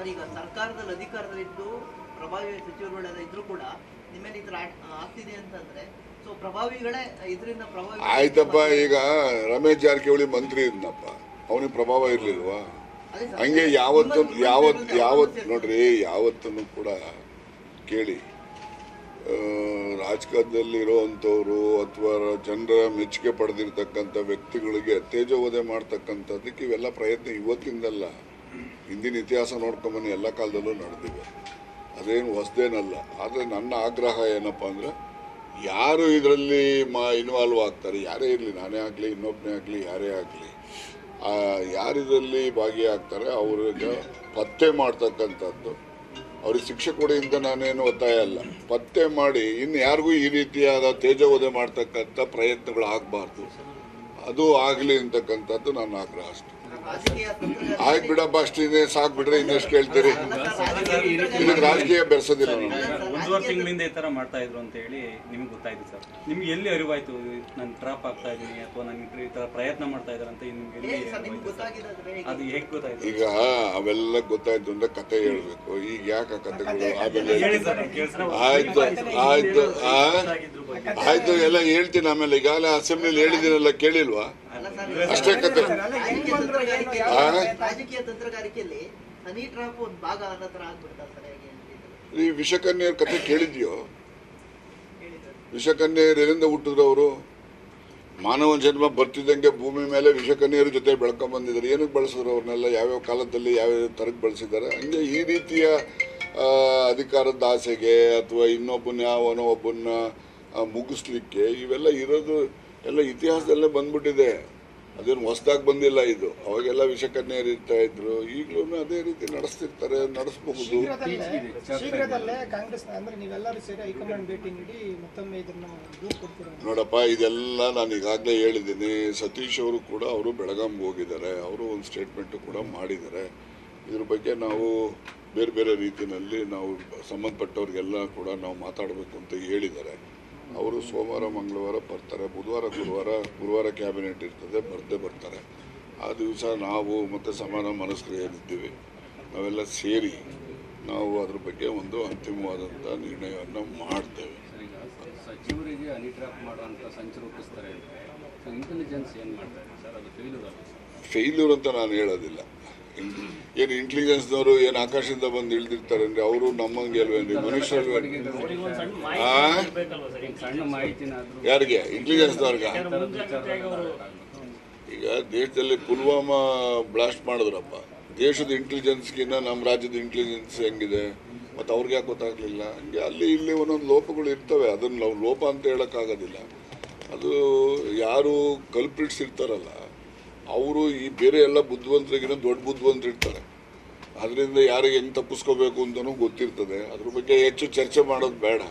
Sir ಈಗ ಸರ್ಕಾರದಲ್ಲಿ ಅಧಿಕಾರದಲ್ಲಿದ್ದು ಪ್ರಭಾವಿ ಸಚಿವರುಗಳೆಲ್ಲ ಇದ್ರೂ ಕೂಡ ನಿಮ್ಮಲ್ಲಿ ಈ ತರ ಆಗ್ತಿದೆ ಅಂತಂದ್ರೆ ಸೊ ಪ್ರಭಾವಿಗಳೇ ಇದರಿಂದ ಪ್ರಭಾವಿ ಆಯ್ತಪ್ಪ. ಈಗ ರಮೇಶ್ ಜಾರಕಿಹೊಳಿ ಮಂತ್ರಿ ಇದ್ನಪ್ಪ, ಅವನಿಗೆ ಪ್ರಭಾವ ಇರ್ಲಿಲ್ವಾ? ಹಂಗೆ ಯಾವತ್ತು ನೋಡ್ರಿ, ಯಾವತ್ತೂ ಕೂಡ ಕೇಳಿ, ರಾಜಕಾರಣದಲ್ಲಿ ಇರೋವಂಥವ್ರು ಅಥವಾ ಜನರ ಮೆಚ್ಚುಗೆ ಪಡೆದಿರ್ತಕ್ಕಂಥ ವ್ಯಕ್ತಿಗಳಿಗೆ ತೇಜೋವಧೆ ಮಾಡ್ತಕ್ಕಂಥದ್ದಕ್ಕೆ ಇವೆಲ್ಲ ಪ್ರಯತ್ನ ಇವತ್ತಿಂದಲ್ಲ, ಹಿಂದಿನ ಇತಿಹಾಸ ನೋಡ್ಕೊಂಬನ್ನಿ, ಎಲ್ಲ ಕಾಲದಲ್ಲೂ ನಡೆದಿವೆ, ಅದೇನು ಹೊಸದೇನಲ್ಲ. ಆದರೆ ನನ್ನ ಆಗ್ರಹ ಏನಪ್ಪ ಅಂದರೆ, ಯಾರು ಇದರಲ್ಲಿ ಇನ್ವಾಲ್ವ್ ಆಗ್ತಾರೆ, ಯಾರೇ ಇರಲಿ, ನಾನೇ ಆಗಲಿ, ಇನ್ನೊಬ್ಬನೇ ಆಗಲಿ, ಯಾರೇ ಆಗಲಿ, ಯಾರು ಇದರಲ್ಲಿ ಭಾಗಿಯಾಗ್ತಾರೆ ಅವ್ರಿಗೆ ಪತ್ತೆ ಮಾಡ್ತಕ್ಕಂಥದ್ದು, ಅವ್ರಿಗೆ ಶಿಕ್ಷೆ ಕೊಡಿ ಅಂತ ನಾನೇನು ಒತ್ತಾಯ ಅಲ್ಲ, ಪತ್ತೆ ಮಾಡಿ ಇನ್ನು ಯಾರಿಗೂ ಈ ರೀತಿಯಾದ ತೇಜೋವಧೆ ಮಾಡ್ತಕ್ಕಂಥ ಪ್ರಯತ್ನಗಳು ಆಗಬಾರ್ದು, ಅದು ಆಗಲಿ ಅಂತಕ್ಕಂಥದ್ದು ನನ್ನ ಆಗ್ರಹ ಅಷ್ಟೇ. ಆಯ್ತು ಬಿಡಪ್ಪ, ಅಷ್ಟಿದೆ ಸಾಕು ಬಿಡ್ರೆ, ಇನ್ನೆಷ್ಟು ಕೇಳ್ತೀರಿ? ಇದಕ್ಕೆ ರಾಜಕೀಯ ಬೆರೆಸೋದಿಲ್ಲ. ಒಂದೂವರೆ ತಿಂಗಳಿಂದ ಈ ತರ ಮಾಡ್ತಾ ಇದ್ರು ಅಂತ ಹೇಳಿ ನಿಮ್ಗೆ ಗೊತ್ತಾಯ್ತು ಸರ್? ನಿಮ್ಗೆ ಎಲ್ಲಿ ಅರಿವಾಯ್ತು ನಾನು ಟ್ರಾಪ್ ಆಗ್ತಾ ಇದ್ದೀನಿ ಅಥವಾ ನನ್ಗೆ ಈ ತರ ಪ್ರಯತ್ನ ಮಾಡ್ತಾ ಇದ್ದಾರೆ ಅಂತ ನಿಮ್ಗೆ ಎಲ್ಲಿ ಅದು ಹೇಗೆ ಗೊತ್ತಾಯ್ತು? ಈಗ ಅವೆಲ್ಲ ಗೊತ್ತಾಯ್ತು ಅಂದ್ರೆ ಕತೆ ಹೇಳ್ಬೇಕು. ಈಗ ಯಾಕೆ ಕತೆಗಳು? ಆಮೇಲೆ ಆಯ್ತು ಆಯ್ತು ಆಯ್ತು ಎಲ್ಲ ಹೇಳ್ತೀನಿ. ಆಮೇಲೆ ಈಗಾಗಲೇ ಅಸೆಂಬ್ಲಿಲಿ ಹೇಳಿದ್ದೀನಲ್ಲ, ಕೇಳಿಲ್ವಾ? ಅಷ್ಟೇ ಕತೆ. ರಾಜಕೀಯ ತಂತ್ರಗಾರಿಕೆಯಲ್ಲಿ ಹನಿ ಟ್ರಾಪ್ ಒಂದು ಭಾಗ ಅನ್ನೋ ತರ ಆಗ್ಬಿಡ್ತಾರೆ ಸರ್. ಈ ವಿಷಕನ್ಯರ ಕತೆ ಕೇಳಿದ್ಯೋ? ವಿಷಕನ್ಯರು ಎಲ್ಲಿಂದ ಹುಟ್ಟಿದ್ರು ಅವರು? ಮಾನವ ಜನ್ಮ ಬರ್ತಿದ್ದಂಗೆ ಭೂಮಿ ಮೇಲೆ ವಿಷಕನ್ಯರ ಜೊತೆ ಬೆಳ್ಕೊಂಡ್ಬಂದಿದ್ದಾರೆ. ಏನಕ್ಕೆ ಬಳಸಿದ್ರು ಅವ್ರನ್ನೆಲ್ಲ? ಯಾವ್ಯಾವ ಕಾಲದಲ್ಲಿ ಯಾವ್ಯಾವ ಥರಕ್ಕೆ ಬಳಸಿದ್ದಾರೆ? ಹಂಗೆ ಈ ರೀತಿಯ ಅಧಿಕಾರದ ಆಸೆಗೆ ಅಥವಾ ಇನ್ನೊಬ್ಬನ ಯಾವನೋ ಒಬ್ಬನ್ನ ಮುಗಿಸ್ಲಿಕ್ಕೆ ಇವೆಲ್ಲ ಇರೋದು ಎಲ್ಲ ಇತಿಹಾಸದಲ್ಲೇ ಬಂದ್ಬಿಟ್ಟಿದೆ, ಅದೇನು ಹೊಸದಾಗಿ ಬಂದಿಲ್ಲ ಇದು. ಅವಾಗೆಲ್ಲ ವಿಷಕನ್ಯರು ಇರ್ತಾ ಇದ್ರು, ಈಗಲೂ ಅದೇ ರೀತಿ ನಡೆಸ್ತಿರ್ತಾರೆ, ನಡೆಸಬಹುದು. ನೋಡಪ್ಪ, ಇದೆಲ್ಲ ನಾನು ಈಗಾಗಲೇ ಹೇಳಿದ್ದೀನಿ. ಸತೀಶ್ ಅವರು ಕೂಡ ಅವರು ಬೆಳಗಾಂಗೆ ಹೋಗಿದ್ದಾರೆ, ಅವರು ಒಂದು ಸ್ಟೇಟ್ಮೆಂಟು ಕೂಡ ಮಾಡಿದ್ದಾರೆ. ಇದ್ರ ಬಗ್ಗೆ ನಾವು ಬೇರೆ ಬೇರೆ ರೀತಿಯಲ್ಲಿ ನಾವು ಸಂಬಂಧಪಟ್ಟವ್ರಿಗೆಲ್ಲ ಕೂಡ ನಾವು ಮಾತಾಡಬೇಕು ಅಂತ ಹೇಳಿದ್ದಾರೆ. ಅವರು ಸೋಮವಾರ ಮಂಗಳವಾರ ಬರ್ತಾರೆ, ಬುಧವಾರ ಗುರುವಾರ ಕ್ಯಾಬಿನೆಟ್ ಇರ್ತದೆ, ಬರ್ತಾರೆ. ಆ ದಿವಸ ನಾವು ಮತ್ತು ಸಮಾನ ಮನಸ್ಕರು ಏನಿದ್ದೀವಿ ನಾವೆಲ್ಲ ಸೇರಿ ನಾವು ಅದ್ರ ಬಗ್ಗೆ ಒಂದು ಅಂತಿಮವಾದಂಥ ನಿರ್ಣಯವನ್ನು ಮಾಡ್ತೇವೆ. ಸಚಿವರಿಗೆ ಹನಿ ಟ್ರ್ಯಾಪ್ ಮಾಡುವಂಥ ಸಂಚು ರೂಪಿಸ್ತಾರೆ, ಇಂಟೆಲಿಜೆನ್ಸ್ ಏನು ಮಾಡ್ತಾರೆ ಸರ್? ಅದು ಫೇಲ್ಯೂರ್ ಅಂತ ನಾನು ಹೇಳೋದಿಲ್ಲ. ಏನು ಇಂಟೆಲಿಜೆನ್ಸ್ನವರು ಏನು ಆಕಾಶದಿಂದ ಬಂದು ಇಳಿದಿರ್ತಾರೆ ಅಂದರೆ ಅವರು ನಮ್ಮಂಗೆ ಅಲ್ವೇನ್ರಿ? ಮನುಷ್ಯರು ಯಾರಿಗೆ? ಇಂಟೆಲಿಜೆನ್ಸ್ನವ್ರಿಗೆ. ಈಗ ದೇಶದಲ್ಲಿ ಪುಲ್ವಾಮಾ ಬ್ಲಾಸ್ಟ್ ಮಾಡಿದ್ರಪ್ಪ, ದೇಶದ ಇಂಟೆಲಿಜೆನ್ಸ್ಗಿನ್ನ ನಮ್ಮ ರಾಜ್ಯದ ಇಂಟೆಲಿಜೆನ್ಸ್ ಹೆಂಗಿದೆ? ಮತ್ತು ಅವ್ರಿಗೆ ಯಾಕೆ ಗೊತ್ತಾಗಲಿಲ್ಲ? ಹಂಗೆ ಅಲ್ಲಿ ಇಲ್ಲಿ ಒಂದೊಂದು ಲೋಪಗಳು ಇರ್ತವೆ, ಅದನ್ನು ನಾವು ಲೋಪ ಅಂತ ಹೇಳೋಕ್ಕಾಗೋದಿಲ್ಲ. ಅದು ಯಾರು ಕಲ್ಪ್ರಿಟ್ಸ್ ಇರ್ತಾರಲ್ಲ ಅವರು ಈ ಬೇರೆ ಎಲ್ಲ ಬುದ್ಧಿವಂತರಿಗಿನ ದೊಡ್ಡ ಬುದ್ಧಿವಂತರು ಇರ್ತಾರೆ. ಅದರಿಂದ ಯಾರಿಗೆ ಹೆಂಗೆ ತಪ್ಪಿಸ್ಕೋಬೇಕು ಅಂತಲೂ ಗೊತ್ತಿರ್ತದೆ. ಅದ್ರ ಬಗ್ಗೆ ಹೆಚ್ಚು ಚರ್ಚೆ ಮಾಡೋದು ಬೇಡ.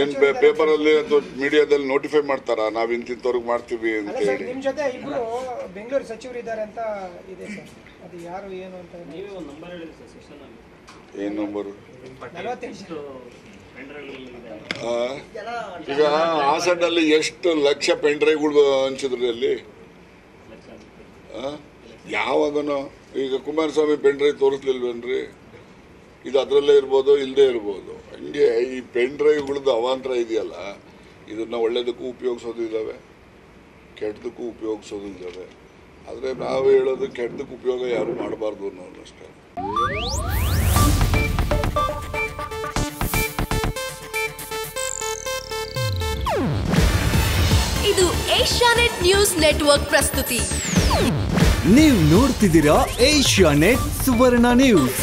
ಏನು ಪೇಪರಲ್ಲಿ ಅಥವಾ ಮೀಡಿಯಾದಲ್ಲಿ ನೋಟಿಫೈ ಮಾಡ್ತಾರಾ ನಾವು ಇಂತಿಂತವ್ರಿಗೆ ಮಾಡ್ತೀವಿ ಅಂತ ಹೇಳಿ? ಬೆಂಗಳೂರು ಸಚಿವರು ಇದ್ದಾರೆ ಅಂತ ಇದೆ ಸರ್, ಅದು ಯಾರು ಏನು ಅಂತ ಏನು ನಂಬರು? ಈಗ ಹಾಸನಲ್ಲಿ ಎಷ್ಟು ಲಕ್ಷ ಪೆನ್ ಡ್ರೈವ್ಗಳು ಹಂಚಿದ್ರು ಅಲ್ಲಿ? ಯಾವಾಗನೋ ಈಗ ಕುಮಾರಸ್ವಾಮಿ ಪೆನ್ ಡ್ರೈವ್ ತೋರಿಸ್ಲಿಲ್ವೇನ್ರಿ? ಇದು ಅದರಲ್ಲೇ ಇರ್ಬೋದು, ಇಲ್ಲದೆ ಇರ್ಬೋದು. ಹಂಗೆ ಈ ಪೆನ್ ಡ್ರೈವ್ಗಳದ್ದು ಅವಾಂತರ ಇದೆಯಲ್ಲ, ಇದನ್ನು ಒಳ್ಳೇದಕ್ಕೂ ಉಪಯೋಗಿಸೋದಿದ್ದಾವೆ, ಕೆಟ್ಟದಕ್ಕೂ ಉಪಯೋಗಿಸೋದಿದ್ದಾವೆ. ಆದರೆ ನಾವು ಹೇಳೋದು ಕೆಟ್ಟದಕ್ಕೆ ಉಪಯೋಗ ಯಾರು ಮಾಡಬಾರ್ದು ಅನ್ನೋದು ಅಷ್ಟೇ. ಇದು ಏಷ್ಯಾನೆಟ್ ನ್ಯೂಸ್ ನೆಟ್ವರ್ಕ್ ಪ್ರಸ್ತುತಿ. ನೀವು ನೋಡ್ತಿದ್ದೀರಾ ಏಷ್ಯಾನೆಟ್ ಸುವರ್ಣ ನ್ಯೂಸ್.